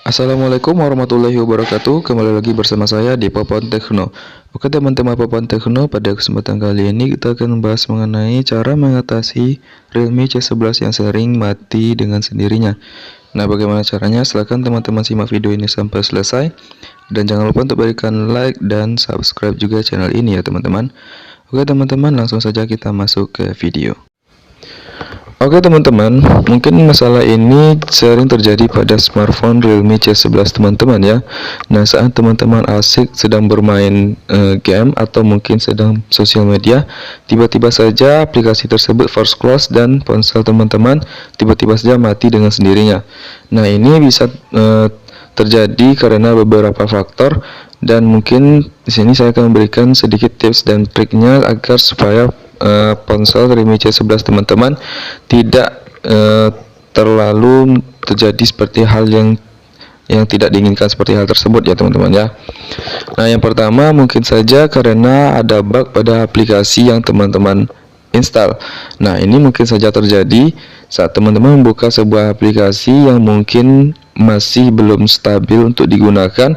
Assalamualaikum warahmatullahi wabarakatuh. Kembali lagi bersama saya di Popon Tekno. Oke teman-teman Popon Tekno, pada kesempatan kali ini kita akan membahas mengenai cara mengatasi Realme C11 yang sering mati dengan sendirinya. Nah, bagaimana caranya? Silahkan teman-teman simak video ini sampai selesai. Dan jangan lupa untuk berikan like dan subscribe juga channel ini ya teman-teman. Oke teman-teman, langsung saja kita masuk ke video. Oke teman-teman, mungkin masalah ini sering terjadi pada smartphone Realme C11 teman-teman ya. Nah, saat teman-teman asik sedang bermain game atau mungkin sedang sosial media, tiba-tiba saja aplikasi tersebut force close dan ponsel teman-teman tiba-tiba saja mati dengan sendirinya. Nah, ini bisa terjadi karena beberapa faktor, dan mungkin di sini saya akan memberikan sedikit tips dan triknya agar supaya ponsel Realme C11 teman-teman tidak terlalu terjadi seperti hal yang tidak diinginkan seperti hal tersebut ya teman-teman ya. Nah, yang pertama mungkin saja karena ada bug pada aplikasi yang teman-teman install. Nah, ini mungkin saja terjadi saat teman-teman membuka sebuah aplikasi yang mungkin masih belum stabil untuk digunakan.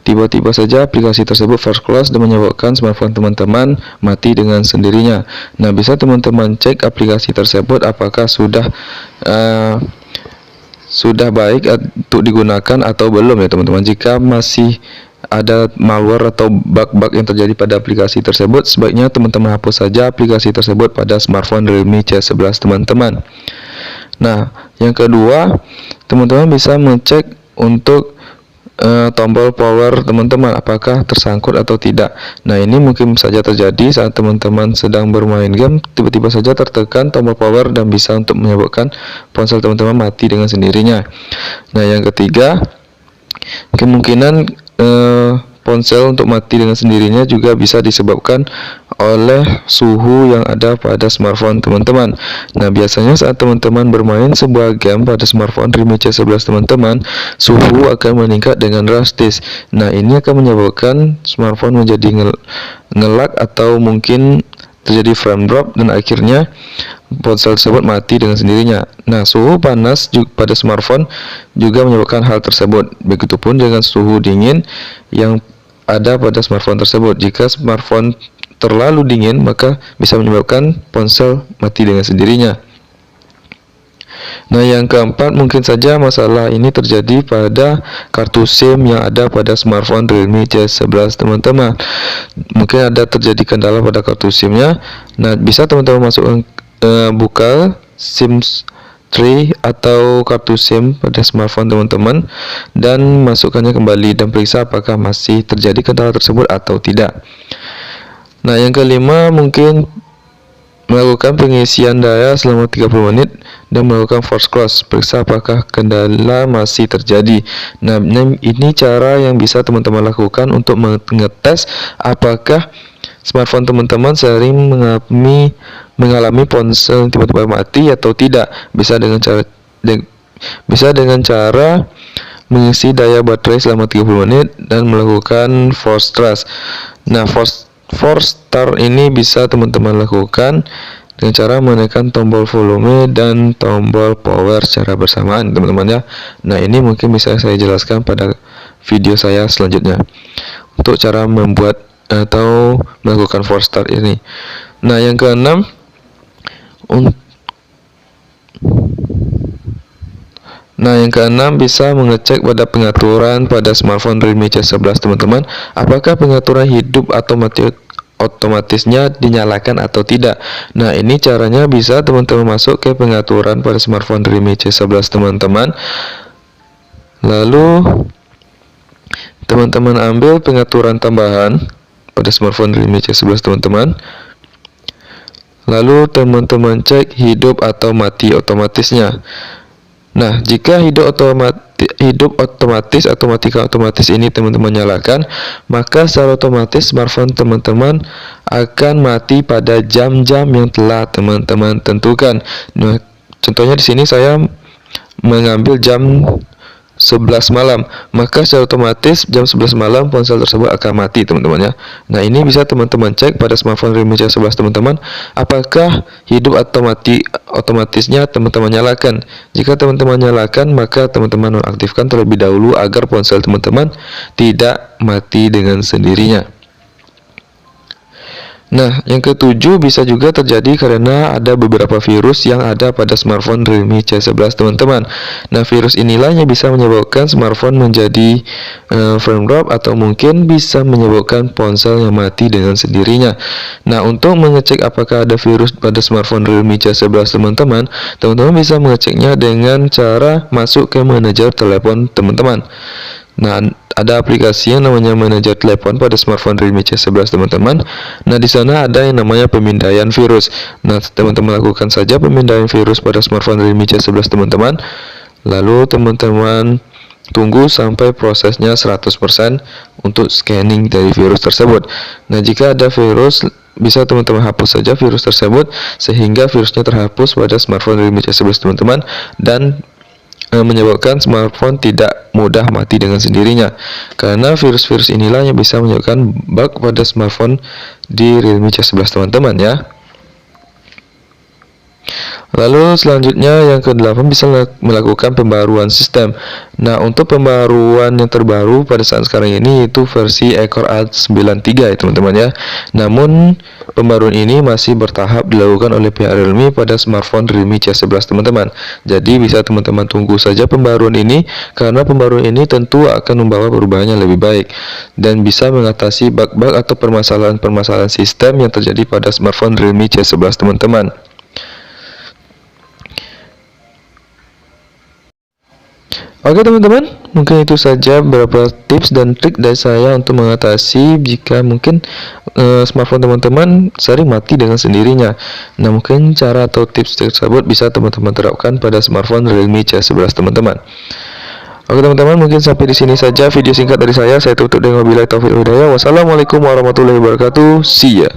Tiba-tiba saja aplikasi tersebut force close dan menyebabkan smartphone teman-teman mati dengan sendirinya. Nah, bisa teman-teman cek aplikasi tersebut apakah sudah baik untuk digunakan atau belum ya teman-teman. Jika masih ada malware atau bug-bug yang terjadi pada aplikasi tersebut, sebaiknya teman-teman hapus saja aplikasi tersebut pada smartphone Realme C11 teman-teman. Nah, yang kedua, teman-teman bisa mengecek untuk tombol power teman-teman apakah tersangkut atau tidak. Nah, ini mungkin saja terjadi saat teman-teman sedang bermain game, tiba-tiba saja tertekan tombol power dan bisa untuk menyebabkan ponsel teman-teman mati dengan sendirinya. Nah, yang ketiga, kemungkinan ponsel untuk mati dengan sendirinya juga bisa disebabkan oleh suhu yang ada pada smartphone teman-teman. Nah, biasanya saat teman-teman bermain sebuah game pada smartphone Realme C11 teman-teman, suhu akan meningkat dengan drastis. Nah, ini akan menyebabkan smartphone menjadi nge-lag atau mungkin terjadi frame drop dan akhirnya ponsel tersebut mati dengan sendirinya. Nah, suhu panas pada smartphone juga menyebabkan hal tersebut. Begitupun dengan suhu dingin yang ada pada smartphone tersebut. Jika smartphone terlalu dingin, maka bisa menyebabkan ponsel mati dengan sendirinya. Nah, yang keempat, mungkin saja masalah ini terjadi pada kartu SIM yang ada pada smartphone Realme C11 teman-teman. Mungkin ada terjadi kendala pada kartu SIM-nya. Nah, bisa teman-teman masukkan buka SIM tray atau kartu SIM pada smartphone teman-teman dan masukkannya kembali dan periksa apakah masih terjadi kendala tersebut atau tidak. Nah, yang kelima, mungkin melakukan pengisian daya selama 30 menit dan melakukan force close, periksa apakah kendala masih terjadi. Nah, ini cara yang bisa teman-teman lakukan untuk mengetes apakah smartphone teman-teman sering mengalami ponsel tiba-tiba mati atau tidak. Bisa dengan cara mengisi daya baterai selama 30 menit dan melakukan force start. Nah, force start ini bisa teman-teman lakukan dengan cara menekan tombol volume dan tombol power secara bersamaan teman-teman ya. Nah, ini mungkin bisa saya jelaskan pada video saya selanjutnya untuk cara membuat atau melakukan force start ini. Nah, yang keenam, bisa mengecek pada pengaturan pada smartphone Realme C11 teman-teman, apakah pengaturan hidup atau mati otomatisnya dinyalakan atau tidak. Nah, ini caranya bisa teman-teman masuk ke pengaturan pada smartphone Realme C11 teman-teman. Lalu teman-teman ambil pengaturan tambahan pada smartphone Realme C11 teman-teman. Lalu teman-teman cek hidup atau mati otomatisnya. Nah, jika hidup otomatis atau matikan otomatis ini teman-teman nyalakan, maka secara otomatis smartphone teman-teman akan mati pada jam-jam yang telah teman-teman tentukan. Nah, contohnya di sini saya mengambil jam 11 malam, maka secara otomatis jam 11 malam ponsel tersebut akan mati, teman-teman ya. Nah, ini bisa teman-teman cek pada smartphone Realme C11 teman-teman, apakah hidup atau mati otomatisnya teman-teman nyalakan. Jika teman-teman nyalakan, maka teman-teman nonaktifkan terlebih dahulu agar ponsel teman-teman tidak mati dengan sendirinya. Nah, yang ketujuh bisa juga terjadi karena ada beberapa virus yang ada pada smartphone Realme C11 teman-teman. Nah, virus inilah yang bisa menyebabkan smartphone menjadi frame drop atau mungkin bisa menyebabkan ponsel yang mati dengan sendirinya. Nah, untuk mengecek apakah ada virus pada smartphone Realme C11 teman-teman, teman-teman bisa mengeceknya dengan cara masuk ke manajer telepon teman-teman. Nah, ada aplikasi yang namanya manajer telepon pada smartphone Realme C11 teman-teman. Nah, di sana ada yang namanya pemindaian virus. Nah, teman-teman lakukan saja pemindaian virus pada smartphone Realme C11 teman-teman. Lalu teman-teman tunggu sampai prosesnya 100% untuk scanning dari virus tersebut. Nah, jika ada virus, bisa teman-teman hapus saja virus tersebut sehingga virusnya terhapus pada smartphone Realme C11 teman-teman dan menyebabkan smartphone tidak mudah mati dengan sendirinya, karena virus-virus inilah yang bisa menyebabkan bug pada smartphone di Realme C11 teman-teman ya. Lalu selanjutnya yang ke-8 bisa melakukan pembaruan sistem. Nah, untuk pembaruan yang terbaru pada saat sekarang ini itu versi Core A93 ya teman-teman ya. Namun pembaruan ini masih bertahap dilakukan oleh pihak Realme pada smartphone Realme C11 teman-teman. Jadi bisa teman-teman tunggu saja pembaruan ini, karena pembaruan ini tentu akan membawa perubahan yang lebih baik dan bisa mengatasi bug-bug atau permasalahan-permasalahan sistem yang terjadi pada smartphone Realme C11 teman-teman. Oke teman-teman, mungkin itu saja beberapa tips dan trik dari saya untuk mengatasi jika mungkin smartphone teman-teman sering mati dengan sendirinya. Nah, mungkin cara atau tips tersebut bisa teman-teman terapkan pada smartphone Realme C11 teman-teman. Oke teman-teman, mungkin sampai di sini saja video singkat dari saya. Saya tutup dengan wabillahi taufiq wal hidayah. Wassalamualaikum warahmatullahi wabarakatuh. See ya.